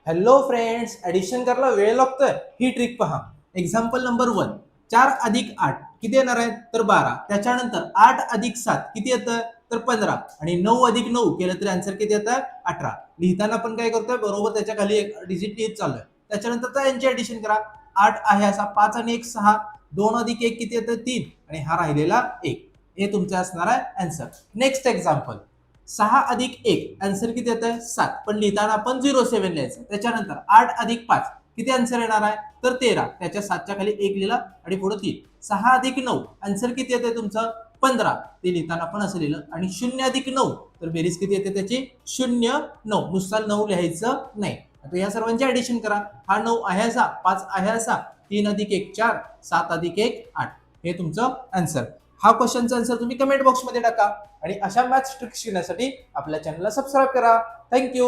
Hello friends, addition करायला वेळ लागतोय ही ट्रिक पहा. एक्झाम्पल नंबर 1, 4 अधिक 8 किती येणार आहे तर 12. त्याच्यानंतर 8 अधिक 7 किती येतं तर 15 आणि 9 अधिक 9 केलं तर आन्सर किती येतं 18. लिहिताना आपण काय करतोय बरोबर त्याच्या खाली एक डिजिट लिहित चाललोय. त्याच्यानंतर यांची ऍडिशन करा. 8 आहे असा 5 आणि 1 6, 2 अधिक 1 किती येतं 3 आणि हा राहिलेला 1. हे तुमचं असणार आहे आन्सर. नेक्स्ट एक्झाम्पल 6 अधिक 1 आन्सर किती येतं 7, पण लिहिताना आपण 07 लिहायचं. त्याच्यानंतर 8 अधिक 5 किती आन्सर येणार आहे तर 13. त्याच्या 7च्या खाली 1 लिहिला आणि पुढे 3. 6 अधिक 9 आन्सर किती येते तुमचं 15. ते लिहिताना आपण असं लिहिलं आणि 0 अधिक 9 तर बेरीज किती येते त्याची 0 9. नुसता 9 लिहायचं नाही. आता या सर्वांची ऍडिशन करा. हा 9 आहे असा, 5 आहे असा, 3 अधिक 1 4, 7 अधिक 1 8. हे तुमचं आन्सर. हा क्वेश्चनचा आन्सर तुम्ही कमेंट बॉक्समध्ये टाका आणि अशा मॅथ्स ट्रिक्स शिकण्यासाठी आपल्या चॅनलला सबस्क्राईब करा. थँक्यू.